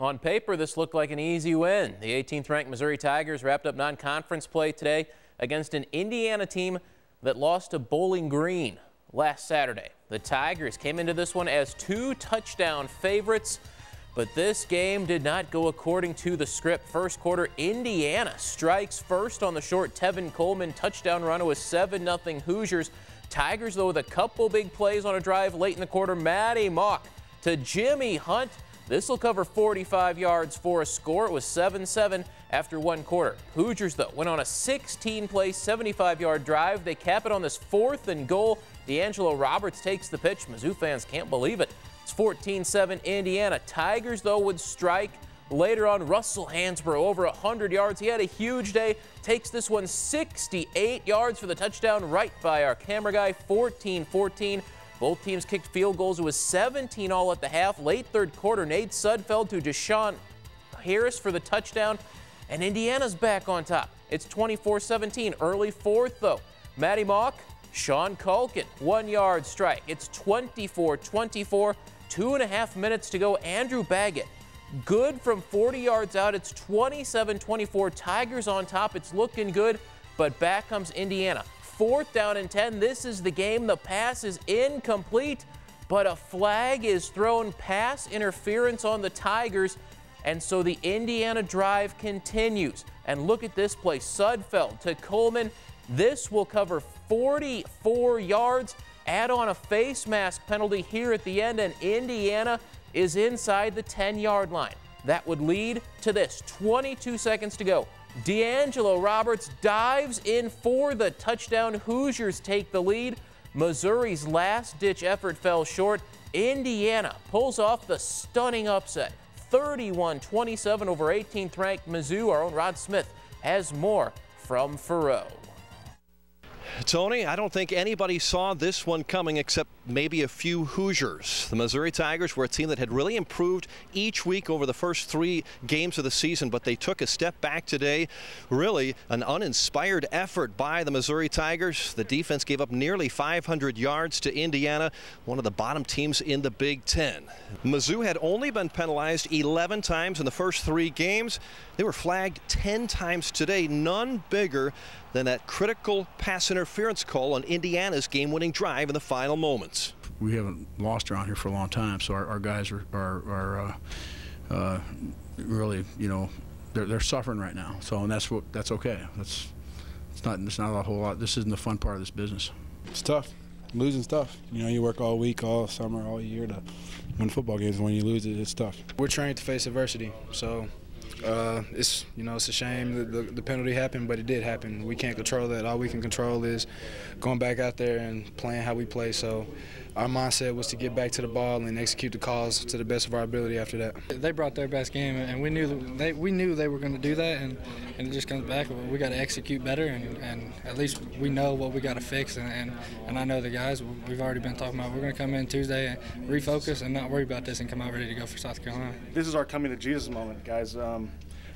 On paper, this looked like an easy win. The 18th-ranked Missouri Tigers wrapped up non-conference play today against an Indiana team that lost to Bowling Green last Saturday. The Tigers came into this one as 2-touchdown favorites, but this game did not go according to the script. First quarter, Indiana strikes first on the short Tevin Coleman touchdown run. It was 7-0 Hoosiers. Tigers, though, with a couple big plays on a drive late in the quarter. Matty Mock to Jimmy Hunt. This will cover 45 yards for a score. It was 7-7 after one quarter. Hoosiers, though, went on a 16-play, 75-yard drive. They cap it on this 4th and goal. D'Angelo Roberts takes the pitch. Mizzou fans can't believe it. It's 14-7 Indiana. Tigers, though, would strike later on. Russell Hansbrough over 100 yards. He had a huge day. Takes this one 68 yards for the touchdown right by our camera guy. 14-14. Both teams kicked field goals. It was 17 all at the half. Late third quarter, Nate Sudfeld to Deshaun Harris for the touchdown. And Indiana's back on top. It's 24-17. Early fourth, though. Matty Mock, Sean Culkin, 1-yard strike. It's 24-24. 2.5 minutes to go. Andrew Baggett, good from 40 yards out. It's 27-24. Tigers on top. It's looking good, but back comes Indiana. 4th down and 10. This is the game. The pass is incomplete, but a flag is thrown. Pass interference on the Tigers, and so the Indiana drive continues. And look at this play. Sudfeld to Coleman. This will cover 44 yards. Add on a face mask penalty here at the end, and Indiana is inside the 10-yard line. That would lead to this. 22 seconds to go. D'Angelo Roberts dives in for the touchdown. Hoosiers take the lead. Missouri's last-ditch effort fell short. Indiana pulls off the stunning upset. 31-27 over 18th-ranked Mizzou. Our own Rod Smith has more from Faroe. Tony, I don't think anybody saw this one coming except maybe a few Hoosiers. The Missouri Tigers were a team that had really improved each week over the first 3 games of the season, but they took a step back today. Really an uninspired effort by the Missouri Tigers. The defense gave up nearly 500 yards to Indiana, one of the bottom teams in the Big Ten. Mizzou had only been penalized 11 times in the first 3 games. They were flagged 10 times today, none bigger than that critical pass interference call on Indiana's game-winning drive in the final moments. We haven't lost around here for a long time, so our guys are really, you know, they're suffering right now. So, and that's okay. It's not a whole lot. This isn't the fun part of this business. It's tough. Losing's tough. You know, you work all week, all summer, all year to win football games. When you lose it, it's tough. We're trained to face adversity, so. It's a shame the penalty happened, but it did happen. We can't control that. All we can control is going back out there and playing how we play. So our mindset was to get back to the ball and execute the calls to the best of our ability after that. They brought their best game, and we knew they were going to do that, and it just comes back. We got to execute better, and at least we know what we got to fix. And I know the guys. We've already been talking about. We're going to come in Tuesday and refocus and not worry about this and come out ready to go for South Carolina. This is our coming to Jesus moment, guys.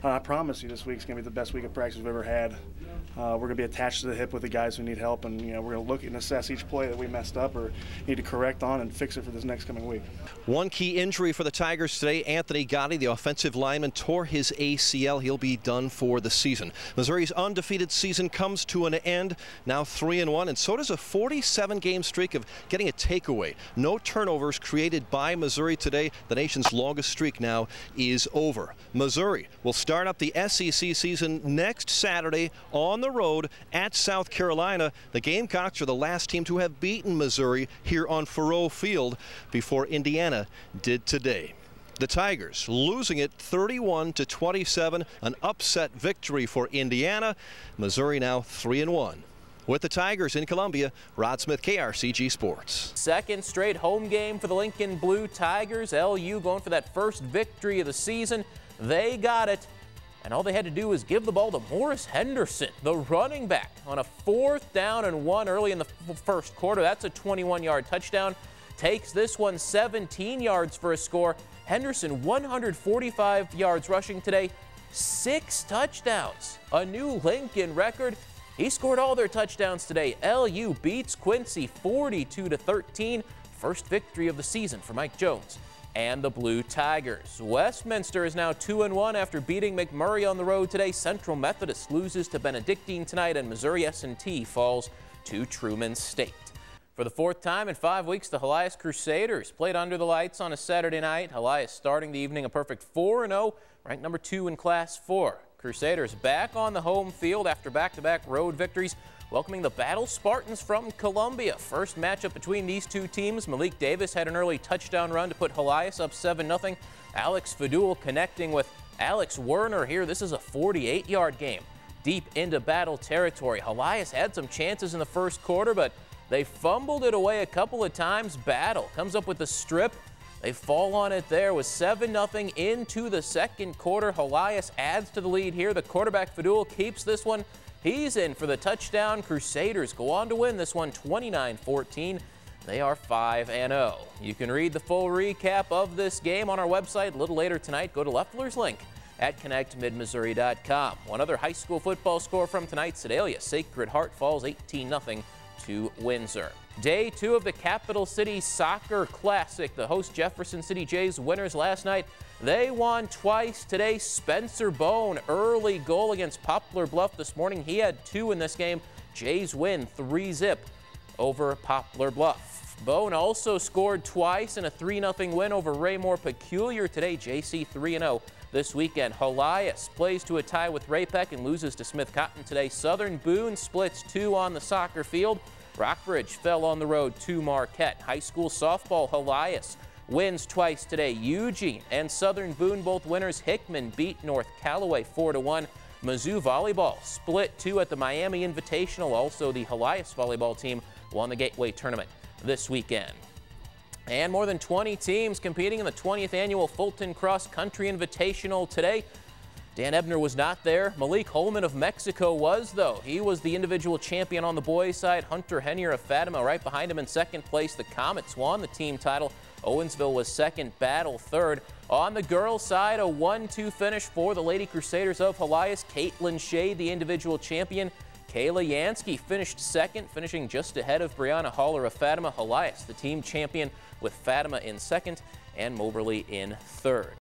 I promise you, this week's going to be the best week of practice we've ever had. We're going to be attached to the hip with the guys who need help, and we're going to look and assess each play that we messed up or need to correct on and fix it for this next coming week. One key injury for the Tigers today, Anthony Gotti, the offensive lineman, tore his ACL. He'll be done for the season. Missouri's undefeated season comes to an end, now 3-1, and so does a 47-game streak of getting a takeaway. No turnovers created by Missouri today. The nation's longest streak now is over. Missouri will start up the SEC season next Saturday on the road at South Carolina. The Gamecocks are the last team to have beaten Missouri here on Faroe Field before Indiana did today. The Tigers losing it 31-27, an upset victory for Indiana. Missouri now 3-1. With the Tigers in Columbia, Rod Smith, KRCG Sports. Second straight home game for the Lincoln Blue Tigers. LU going for that first victory of the season. They got it. And all they had to do was give the ball to Morris Henderson, the running back, on a 4th down and 1 early in the first quarter. That's a 21-yard touchdown. Takes this one 17 yards for a score. Henderson 145 yards rushing today, 6 touchdowns, a new Lincoln record. He scored all their touchdowns today. LU beats Quincy 42-13. First victory of the season for Mike Jones and the Blue Tigers. Westminster is now 2-1 after beating McMurray on the road today. Central Methodist loses to Benedictine tonight, and Missouri S&T falls to Truman State. For the fourth time in 5 weeks, the Helias Crusaders played under the lights on a Saturday night. Helias starting the evening a perfect 4-0, ranked number 2 in Class 4. Crusaders back on the home field after back-to-back road victories, welcoming the Battle Spartans from Columbia. First matchup between these two teams. Malik Davis had an early touchdown run to put Helias up 7-0. Alex Fadul connecting with Alex Werner here. This is a 48-yard game deep into Battle territory. Helias had some chances in the first quarter, but they fumbled it away a couple of times. Battle comes up with the strip. They fall on it there with 7-0 into the second quarter. Helias adds to the lead here. The quarterback Fadul keeps this one. He's in for the touchdown. Crusaders go on to win this one 29-14. They are 5-0. You can read the full recap of this game on our website a little later tonight. Go to Leffler's link at connectmidmissouri.com. One other high school football score from tonight's Helias. Sacred Heart falls 18-0 to Windsor. Day 2 of the Capital City Soccer Classic. The host Jefferson City Jays winners last night. They won twice today. Spencer Bone, early goal against Poplar Bluff this morning. He had 2 in this game. Jays win 3-0 over Poplar Bluff. Bone also scored twice in a 3-0 win over Raymore Peculiar today. JC 3-0 this weekend. Helias plays to a tie with Ray-Pec and loses to Smith Cotton today. Southern Boone splits 2 on the soccer field. Rockbridge fell on the road to Marquette. High school softball, Helias wins twice today. Eugene and Southern Boone both winners. Hickman beat North Callaway 4-1. Mizzou volleyball split 2 at the Miami Invitational. Also, the Helias volleyball team won the Gateway Tournament this weekend. And more than 20 teams competing in the 20th annual Fulton Cross Country Invitational today. Dan Ebner was not there. Malik Holman of Mexico was, though. He was the individual champion on the boys' side. Hunter Hennier of Fatima right behind him in second place. The Comets won the team title. Owensville was second, Battle third. On the girls' side, a 1-2 finish for the Lady Crusaders of Helias. Caitlin Shade, the individual champion. Kayla Yansky finished second, finishing just ahead of Brianna Haller of Fatima. Helias, the team champion, with Fatima in second and Moberly in third.